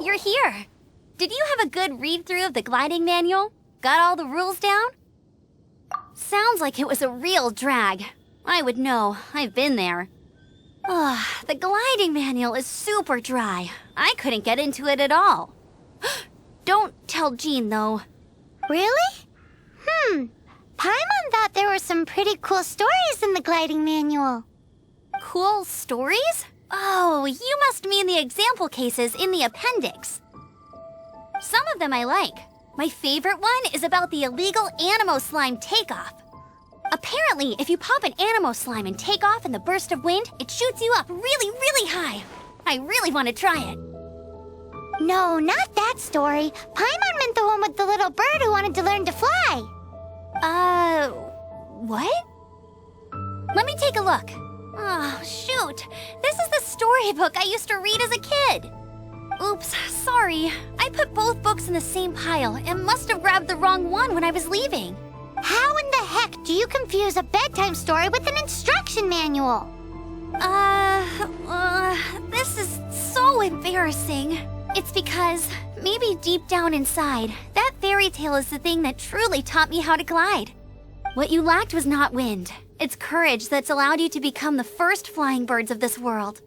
You're here. Did you have a good read-through of the gliding manual? Got all the rules down? Sounds like it was a real drag. I would know. I've been there. Ugh, the gliding manual is super dry. I couldn't get into it at all. Don't tell Jean, though. Really? Paimon thought there were some pretty cool stories in the gliding manual. Cool stories? Oh, you must mean the example cases in the appendix. Some of them I like. My favorite one is about the illegal Animo Slime takeoff. Apparently, if you pop an Animo Slime and take off in the burst of wind, it shoots you up really, really high. I really want to try it. No, not that story. Paimon meant the one with the little bird who wanted to learn to fly. What? Let me take a look. Oh, shoot. This is the storybook I used to read as a kid. Oops, sorry. I put both books in the same pile and must have grabbed the wrong one when I was leaving. How in the heck do you confuse a bedtime story with an instruction manual? This is so embarrassing. It's because, maybe deep down inside, that fairy tale is the thing that truly taught me how to glide. What you lacked was not wind. It's courage that's allowed you to become the first flying birds of this world.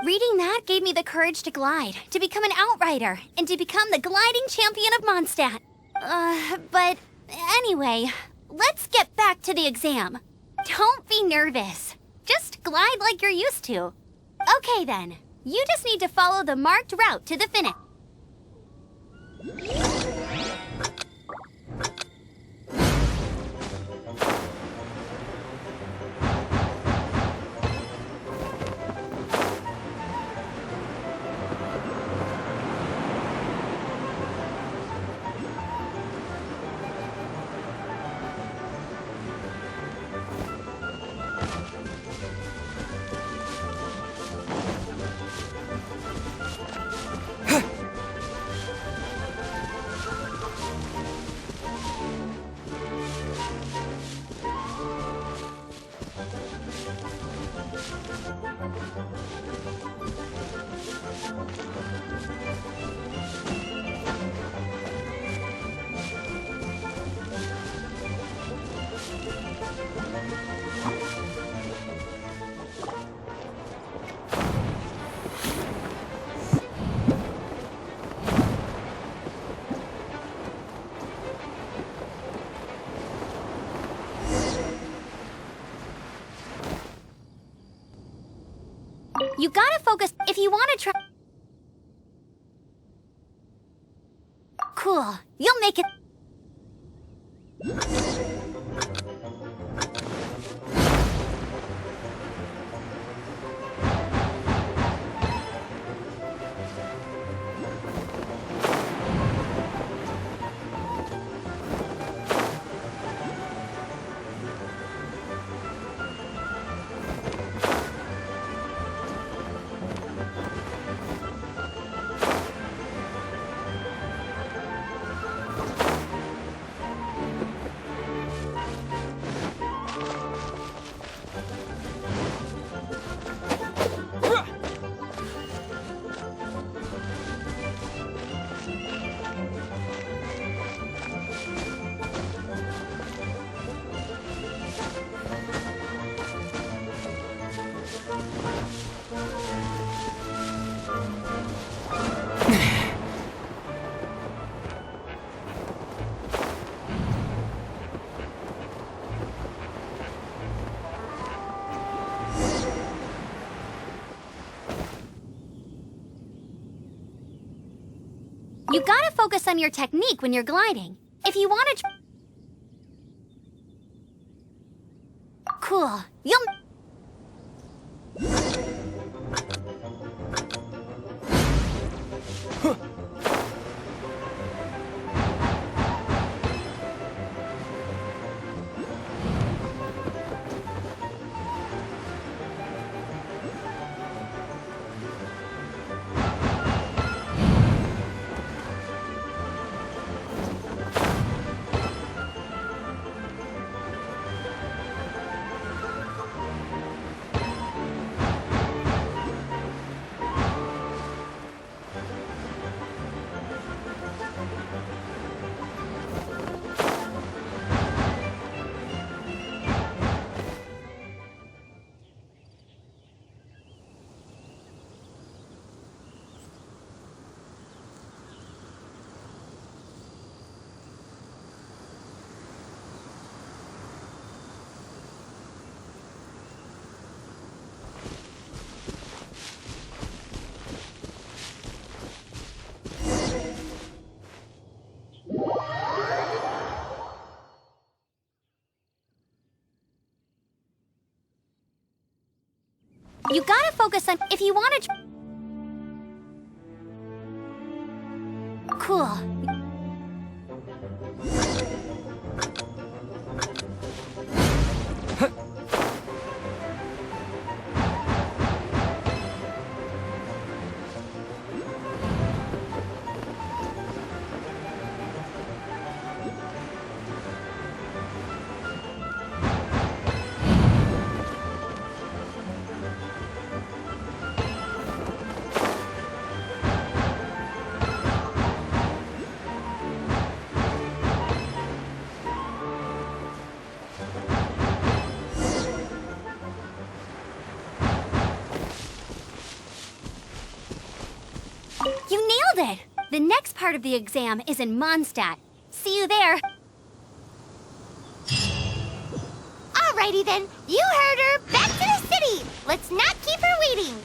Reading that gave me the courage to glide, to become an outrider, and to become the gliding champion of Mondstadt. But anyway, let's get back to the exam. Don't be nervous. Just glide like you're used to. Okay then, you just need to follow the marked route to the finish. You gotta focus if you want to try. Cool. You'll make it. You gotta focus on your technique when you're gliding. If you want to Cool. You'll... You gotta focus on if you want to. Cool. next part of the exam is in Mondstadt. See you there. Alrighty then, you heard her. Back to the city. Let's not keep her waiting.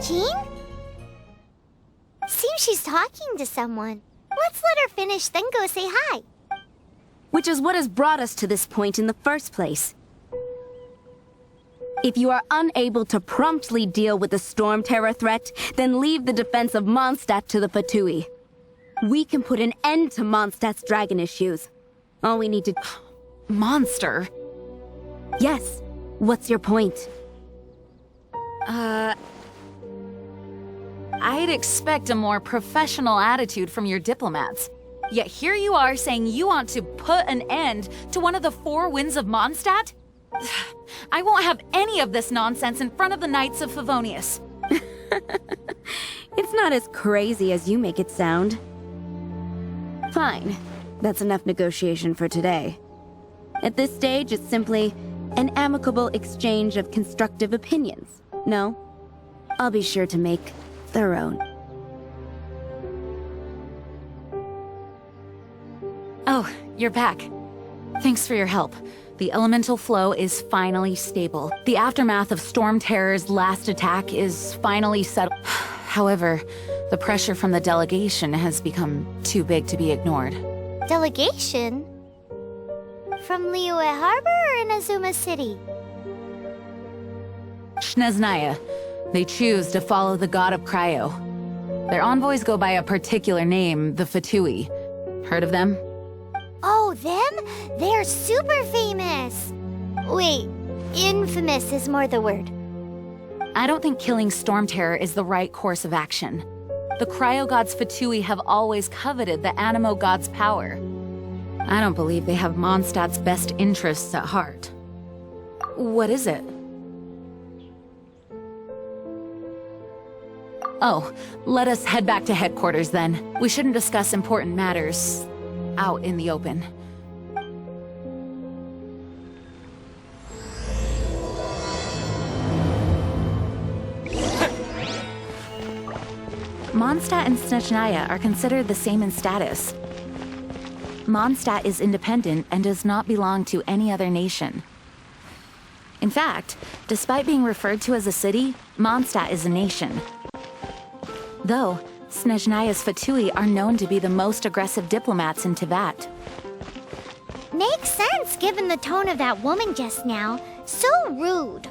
Jean? Seems she's talking to someone. Let's let her finish, then go say hi. Which is what has brought us to this point in the first place. If you are unable to promptly deal with the storm terror threat, then leave the defense of Mondstadt to the Fatui. We can put an end to Mondstadt's dragon issues. All we need to... Monster? Yes. What's your point? I'd expect a more professional attitude from your diplomats. Yet here you are saying you want to put an end to one of the four winds of Mondstadt? I won't have any of this nonsense in front of the Knights of Favonius. It's not as crazy as you make it sound. Fine. That's enough negotiation for today. At this stage, it's simply an amicable exchange of constructive opinions. No? I'll be sure to make thorough. Oh, you're back. Thanks for your help. The elemental flow is finally stable. The aftermath of Storm Terror's last attack is finally settled. However, the pressure from the delegation has become too big to be ignored. Delegation? From Liyue Harbor or Inazuma City? Snezhnaya. They choose to follow the god of Cryo. Their envoys go by a particular name, the Fatui. Heard of them? Oh, them? They're super famous! Wait, infamous is more the word. I don't think killing Storm Terror is the right course of action. The Cryo God's Fatui have always coveted the Animo God's power. I don't believe they have Mondstadt's best interests at heart. What is it? Oh, let us head back to headquarters then. We shouldn't discuss important matters out in the open. Mondstadt and Snezhnaya are considered the same in status. Mondstadt is independent and does not belong to any other nation. In fact, despite being referred to as a city, Mondstadt is a nation. Though, Snezhnaya's Fatui are known to be the most aggressive diplomats in Teyvat. Makes sense given the tone of that woman just now. So rude.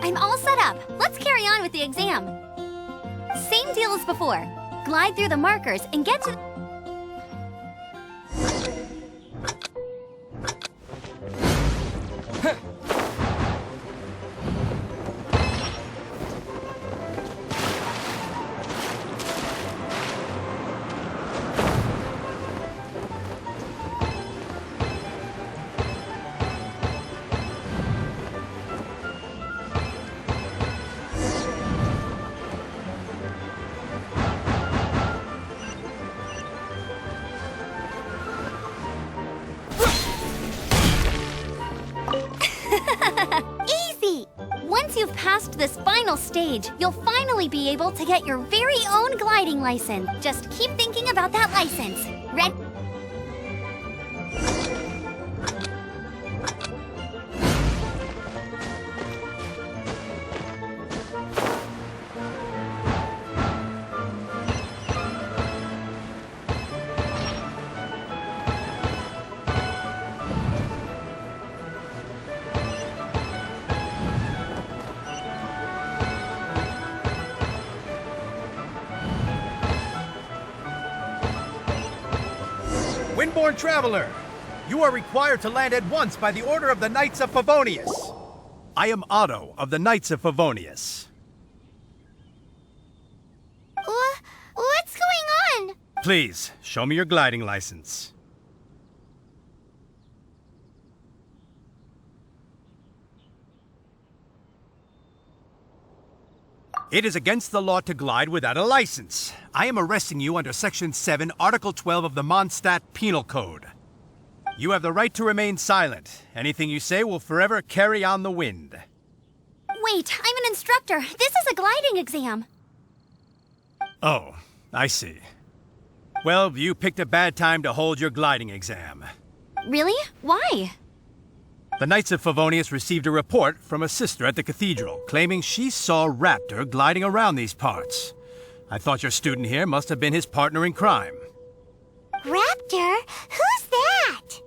I'm all set up. Let's carry on with the exam. Same deal as before. Glide through the markers and get to... Easy! Once you've passed this final stage, you'll finally be able to get your very own gliding license. Just keep thinking about that license. Red... Windborne Traveler, you are required to land at once by the order of the Knights of Favonius. I am Otto of the Knights of Favonius. What's going on? Please, show me your gliding license. It is against the law to glide without a license. I am arresting you under Section 7, Article 12 of the Mondstadt Penal Code. You have the right to remain silent. Anything you say will forever carry on the wind. Wait, I'm an instructor. This is a gliding exam. Oh, I see. Well, you picked a bad time to hold your gliding exam. Really? Why? The Knights of Favonius received a report from a sister at the cathedral claiming she saw Raptor gliding around these parts. I thought your student here must have been his partner in crime. Raptor? Who's that?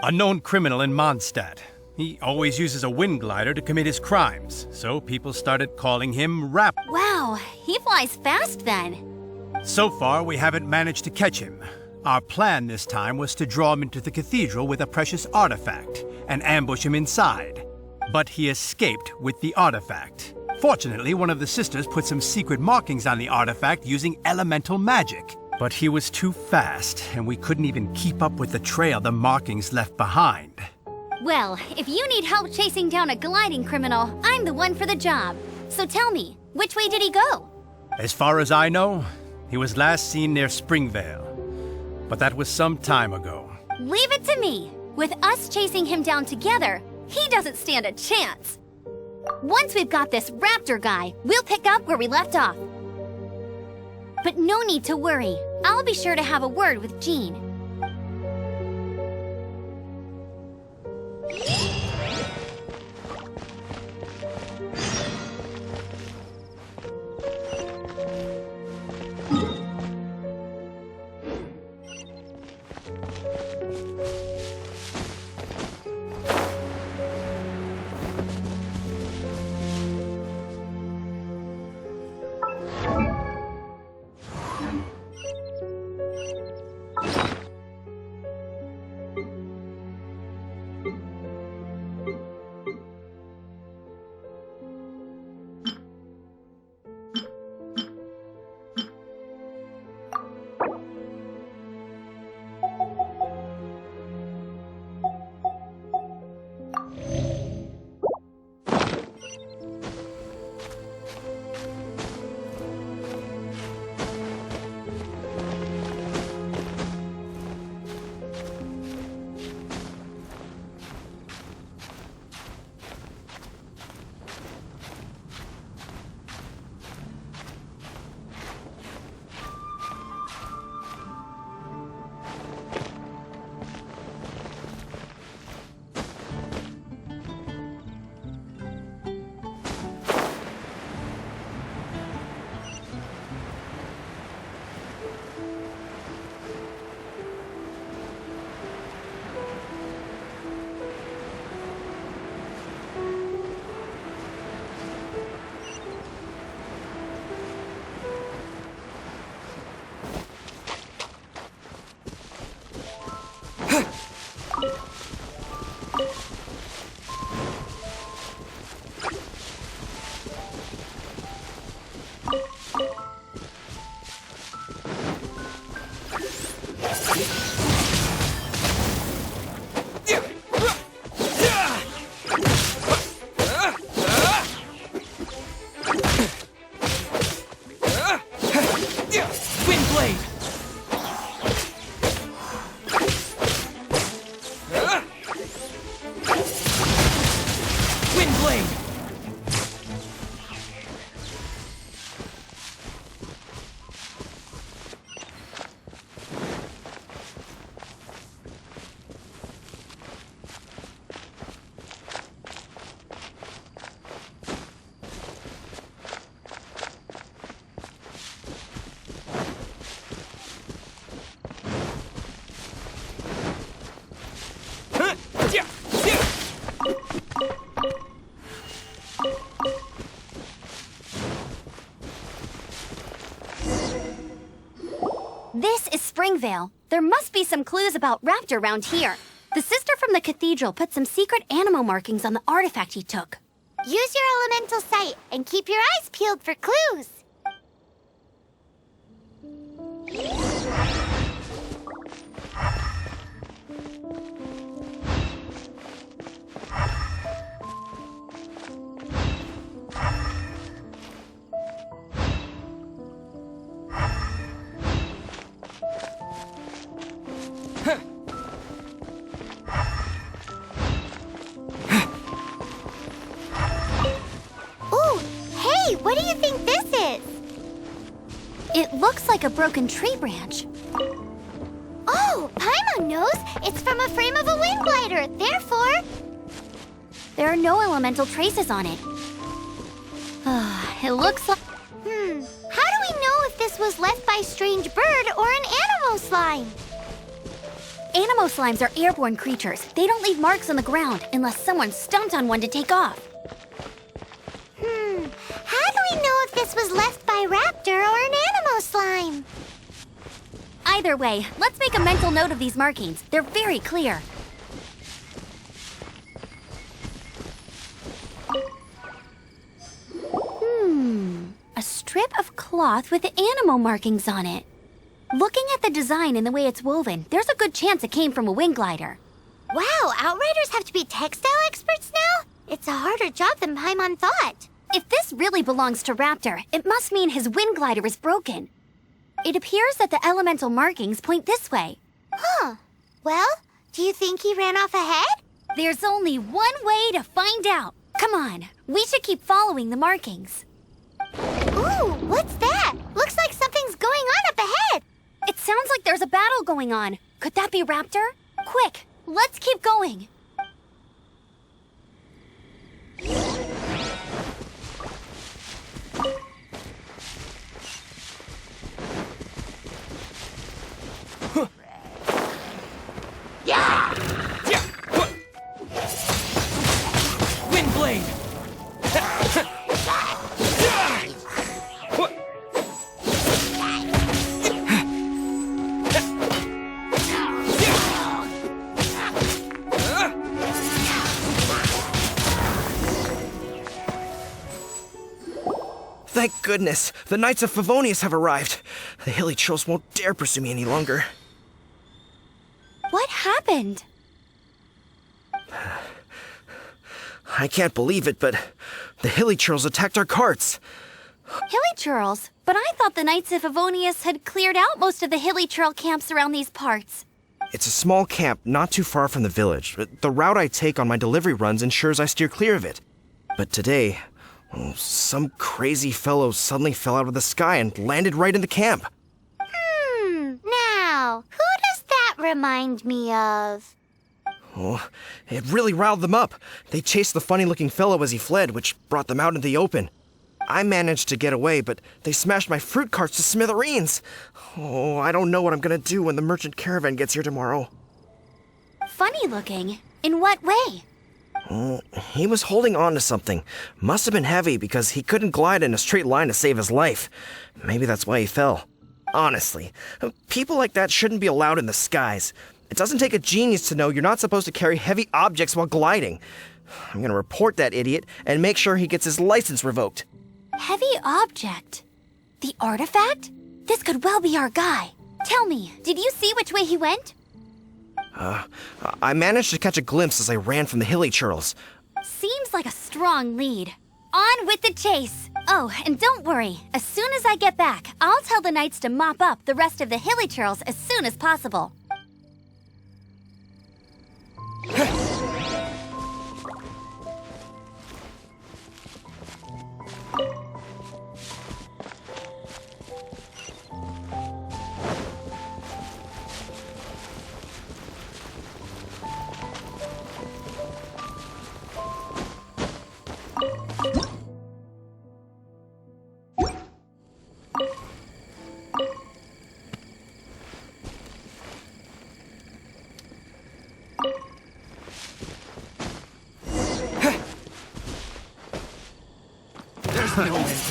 A known criminal in Mondstadt. He always uses a wind glider to commit his crimes, so people started calling him Rap. Wow, he flies fast then. So far, we haven't managed to catch him. Our plan this time was to draw him into the cathedral with a precious artifact and ambush him inside. But he escaped with the artifact. Fortunately, one of the sisters put some secret markings on the artifact using elemental magic. But he was too fast, and we couldn't even keep up with the trail the markings left behind. Well, if you need help chasing down a gliding criminal, I'm the one for the job. So tell me, which way did he go? As far as I know, he was last seen near Springvale. But that was some time ago. Leave it to me. With us chasing him down together, he doesn't stand a chance. Once we've got this Raptor guy, we'll pick up where we left off. But no need to worry. I'll be sure to have a word with Jean. This is Springvale. There must be some clues about Raptor around here. The sister from the cathedral put some secret animal markings on the artifact he took. Use your elemental sight and keep your eyes peeled for clues. Ooh, hey, what do you think this is? It looks like a broken tree branch. Oh, Paimon knows! It's from a frame of a wind glider, therefore... There are no elemental traces on it. It looks like... How do we know if this was left by a strange bird or an animo slime? Animo slimes are airborne creatures. They don't leave marks on the ground unless someone stomped on one to take off. How do we know if this was left by raptor or an animo slime? Either way, let's make a mental note of these markings. They're very clear. A strip of cloth with animo markings on it. Looking at the design and the way it's woven, there's a good chance it came from a wind glider. Wow, Outriders have to be textile experts now? It's a harder job than Paimon thought. If this really belongs to Raptor, it must mean his wind glider is broken. It appears that the elemental markings point this way. Huh. Well, do you think he ran off ahead? There's only one way to find out. Come on, we should keep following the markings. Ooh, what's that? Looks like something's going on up ahead. It sounds like there's a battle going on. Could that be Raptor? Quick, let's keep going. Windblade! Thank goodness, the Knights of Favonius have arrived. The hilly trolls won't dare pursue me any longer. What happened? I can't believe it, but the hilly trolls attacked our carts. Hilly churls? But I thought the Knights of Favonius had cleared out most of the hilly churl camps around these parts. It's a small camp not too far from the village. The route I take on my delivery runs ensures I steer clear of it. But today, some crazy fellow suddenly fell out of the sky and landed right in the camp. Now, who does that remind me of? Oh, it really riled them up. They chased the funny-looking fellow as he fled, which brought them out into the open. I managed to get away, but they smashed my fruit carts to smithereens. Oh, I don't know what I'm gonna do when the merchant caravan gets here tomorrow. Funny looking? In what way? He was holding on to something. Must have been heavy because he couldn't glide in a straight line to save his life. Maybe that's why he fell. Honestly, people like that shouldn't be allowed in the skies. It doesn't take a genius to know you're not supposed to carry heavy objects while gliding. I'm gonna report that idiot and make sure he gets his license revoked. Heavy object? The artifact? This could well be our guy. Tell me, did you see which way he went? I managed to catch a glimpse as I ran from the hilly churls. Seems like a strong lead. On with the chase! Oh, and don't worry. As soon as I get back, I'll tell the knights to mop up the rest of the hilly churls as soon as possible.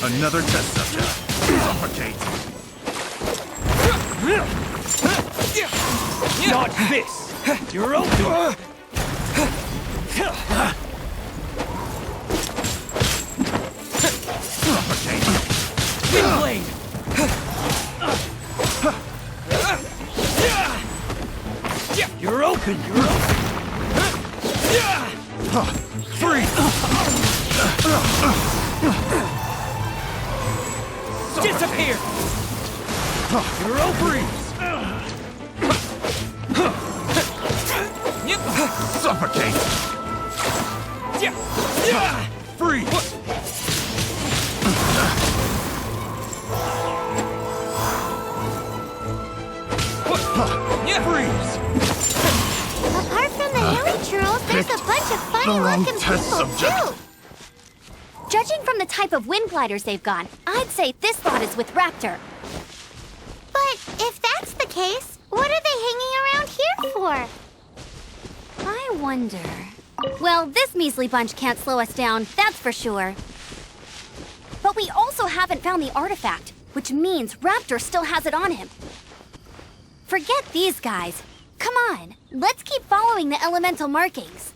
Another test subject. Suffocate. Not this! You're open! Suffocate. Windblade! You're open! You're open! Freeze! Disappear! You're open! Suffocate! Freeze! Freeze! Apart from the hilly churls, there's a bunch of funny-looking people, too. Judging from the type of wind gliders they've got, I'd say this lot is with Raptor. But if that's the case, what are they hanging around here for? I wonder... Well, this measly bunch can't slow us down, that's for sure. But we also haven't found the artifact, which means Raptor still has it on him. Forget these guys. Come on, let's keep following the elemental markings.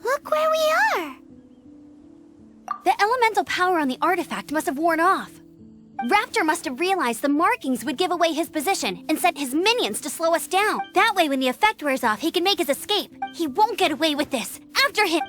Look where we are. The elemental power on the artifact must have worn off. Raptor must have realized the markings would give away his position and sent his minions to slow us down. That way, when the effect wears off, he can make his escape. He won't get away with this. After him!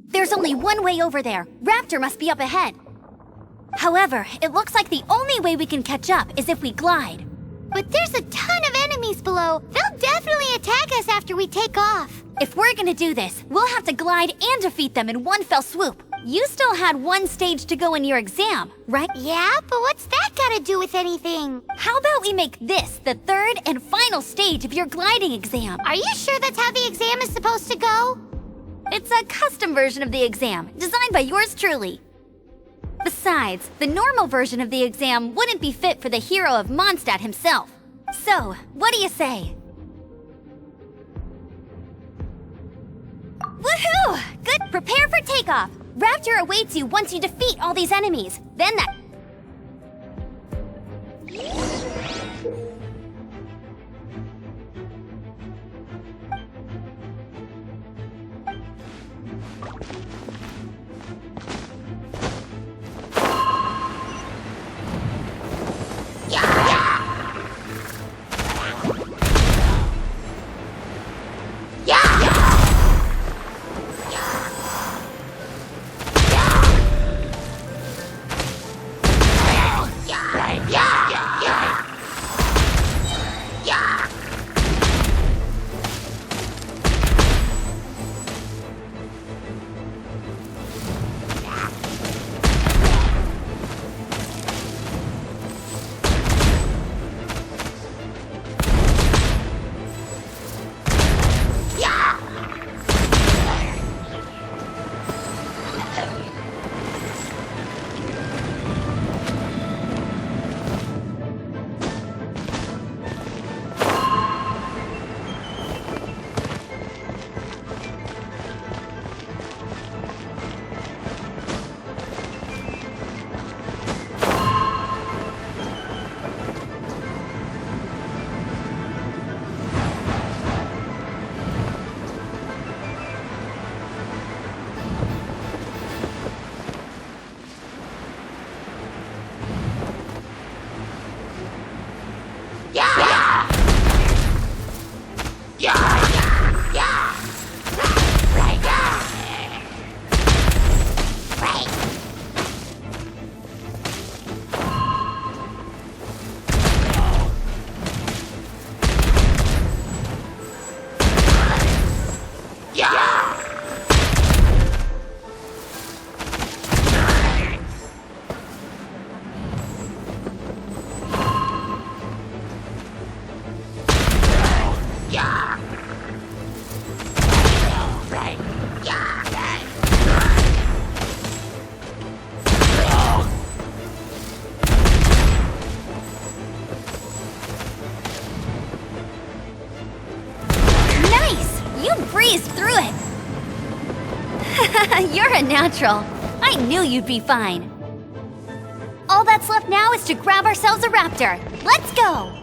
There's only one way over there. Raptor must be up ahead. However, it looks like the only way we can catch up is if we glide. But there's a ton of enemies below. They'll definitely attack us after we take off. If we're gonna do this, we'll have to glide and defeat them in one fell swoop. You still had one stage to go in your exam, right? Yeah, but what's that got to do with anything? How about we make this the third and final stage of your gliding exam? Are you sure that's how the exam is supposed to go? It's a custom version of the exam, designed by yours truly. Besides, the normal version of the exam wouldn't be fit for the hero of Mondstadt himself. So, what do you say? Woohoo! Good! Prepare for takeoff! Raptor awaits you once you defeat all these enemies. Then that... You breezed through it! You're a natural. I knew you'd be fine. All that's left now is to grab ourselves a raptor. Let's go!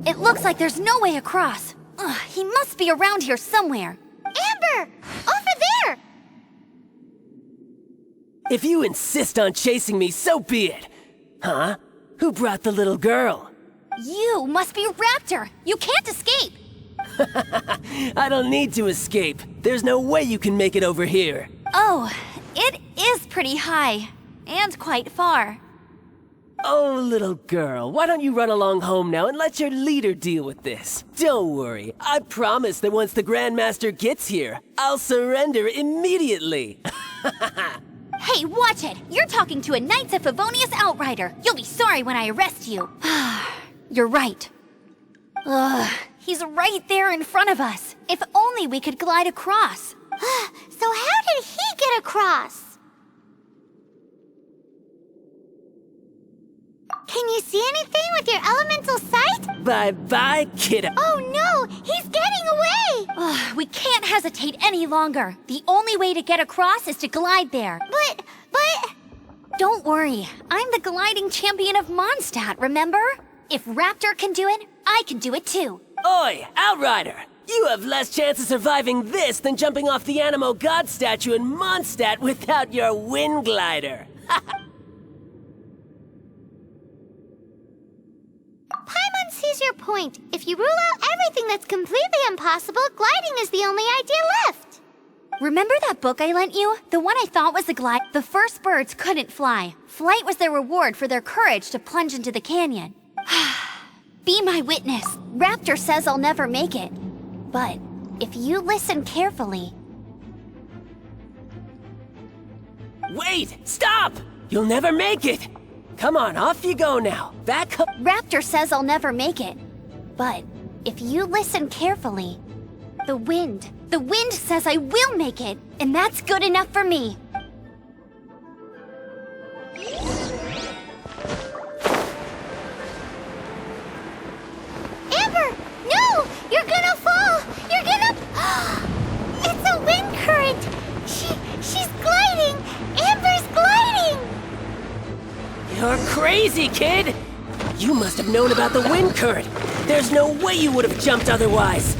It looks like there's no way across. Ugh, he must be around here somewhere. Amber! Over there! If you insist on chasing me, so be it. Huh? Who brought the little girl? You must be Raptor. You can't escape. I don't need to escape. There's no way you can make it over here. Oh, it is pretty high. And quite far. Oh, little girl, why don't you run along home now and let your leader deal with this? Don't worry, I promise that once the Grandmaster gets here, I'll surrender immediately. Hey, watch it! You're talking to a Knights of Favonius outrider. You'll be sorry when I arrest you. You're right. Ugh, he's right there in front of us. If only we could glide across. So how did he get across? Can you see anything with your elemental sight? Bye-bye, kiddo. Oh no, he's getting away! Ugh, we can't hesitate any longer. The only way to get across is to glide there. But... Don't worry, I'm the gliding champion of Mondstadt, remember? If Raptor can do it, I can do it too. Oi, Outrider! You have less chance of surviving this than jumping off the Animo God statue in Mondstadt without your wind glider. Paimon sees your point. If you rule out everything that's completely impossible, gliding is the only idea left. Remember that book I lent you? The one I thought was a glide? The first birds couldn't fly. Flight was their reward for their courage to plunge into the canyon. Be my witness. Raptor says I'll never make it. But if you listen carefully... Wait! Stop! You'll never make it! Come on, off you go now. Back up. Raptor says I'll never make it. But if you listen carefully, the wind says I will make it, and that's good enough for me. Amber! No! You're gonna fall! You're gonna... It's a wind current! She's gliding! Amber's gliding! You're crazy, kid! You must have known about the wind current. There's no way you would have jumped otherwise.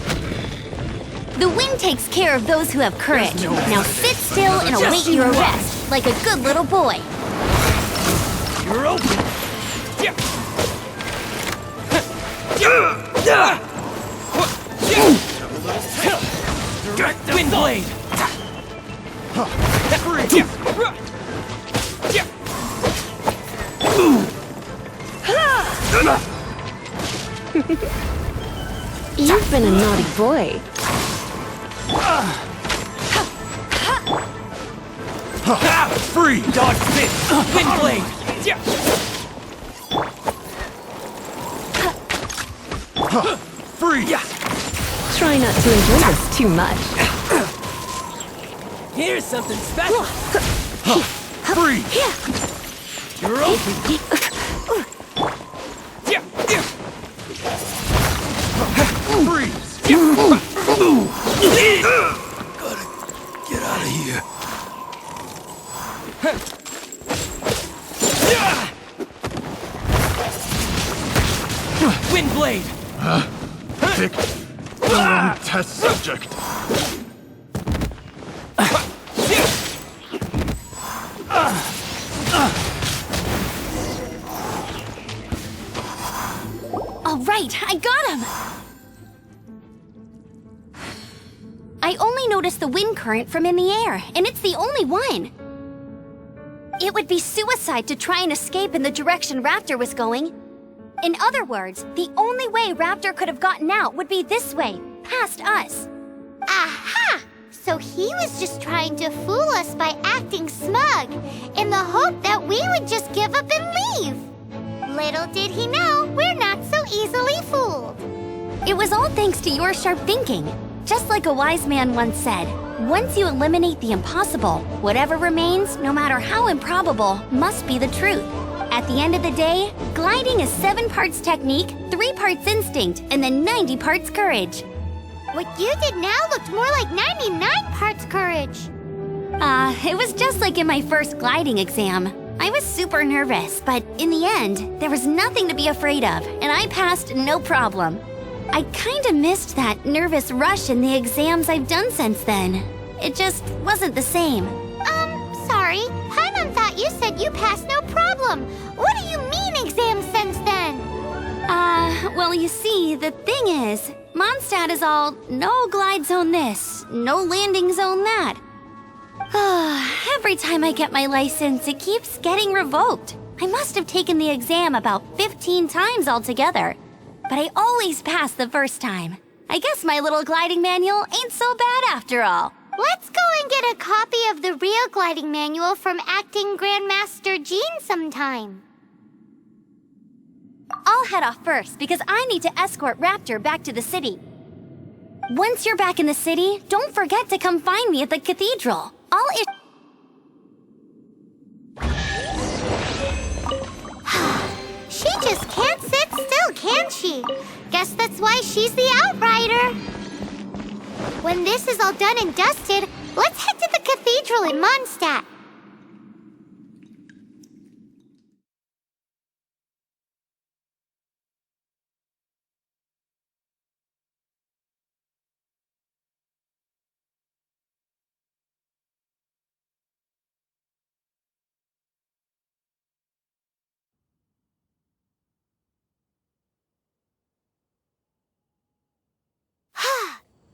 The wind takes care of those who have courage. Now sit still and await your arrest, like a good little boy. You're open! Wind blade! You've been a naughty boy. Free! Dodge this! Wind blade! Free! Try not to enjoy this too much. Here's something special. Free! You're open! Freeze! Gotta get out of here. Wind blade! Pick the wrong test subject. All right, I got him! I only noticed the wind current from in the air, and it's the only one. It would be suicide to try and escape in the direction Raptor was going. In other words, the only way Raptor could have gotten out would be this way, past us. Aha! So he was just trying to fool us by acting smug, in the hope that we would just give up and leave. Little did he know, we're not so easily fooled. It was all thanks to your sharp thinking. Just like a wise man once said, once you eliminate the impossible, whatever remains, no matter how improbable, must be the truth. At the end of the day, gliding is 7 parts technique, 3 parts instinct, and then 90 parts courage. What you did now looked more like 99 parts courage. It was just like in my first gliding exam. I was super nervous, but in the end, there was nothing to be afraid of, and I passed no problem. I kinda missed that nervous rush in the exams I've done since then. It just wasn't the same. Sorry. Paimon thought you said you passed no problem. What do you mean exams since then? Well, you see, the thing is, Mondstadt is all no glide zone this, no landing zone that. Every time I get my license, it keeps getting revoked. I must have taken the exam about 15 times altogether, but I always pass the first time. I guess my little gliding manual ain't so bad after all. Let's go and get a copy of the real gliding manual from Acting Grandmaster Jean sometime. I'll head off first because I need to escort Raptor back to the city. Once you're back in the city, don't forget to come find me at the cathedral. She just can't sit still, can she? Guess that's why she's the Outrider. When this is all done and dusted, let's head to the cathedral in Mondstadt.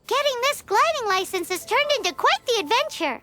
Getting this gliding license has turned into quite the adventure.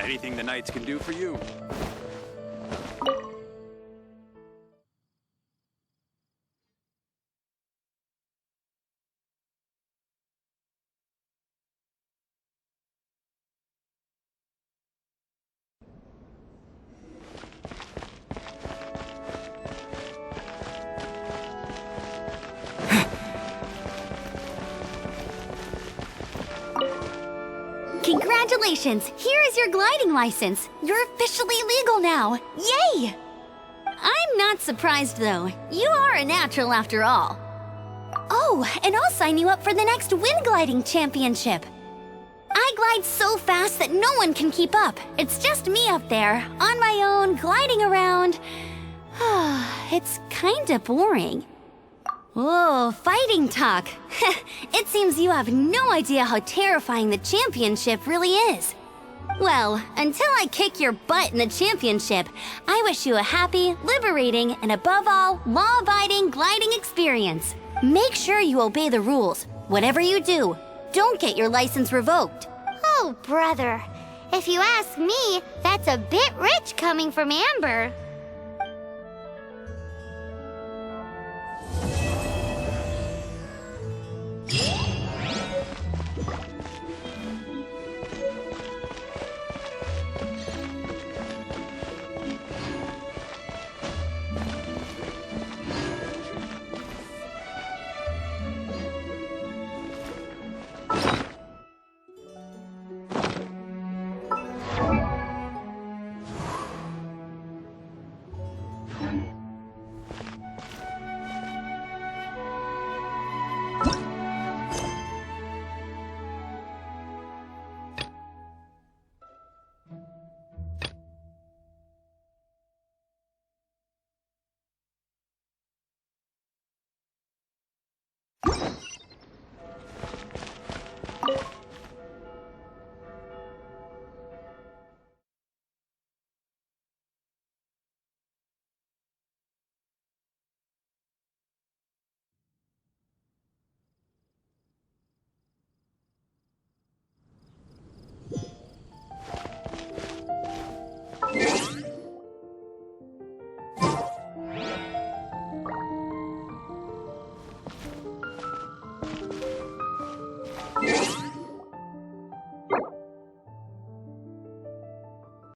Anything the Knights can do for you. Congratulations! Here is your gliding license. You're officially legal now. Yay! I'm not surprised though. You are a natural after all. Oh, and I'll sign you up for the next wind gliding championship. I glide so fast that no one can keep up. It's just me up there, on my own, gliding around. It's kinda boring. Oh, fighting talk. It seems you have no idea how terrifying the championship really is. Well, until I kick your butt in the championship, I wish you a happy, liberating, and above all, law-abiding gliding experience. Make sure you obey the rules. Whatever you do, don't get your license revoked. Oh, brother. If you ask me, that's a bit rich coming from Amber.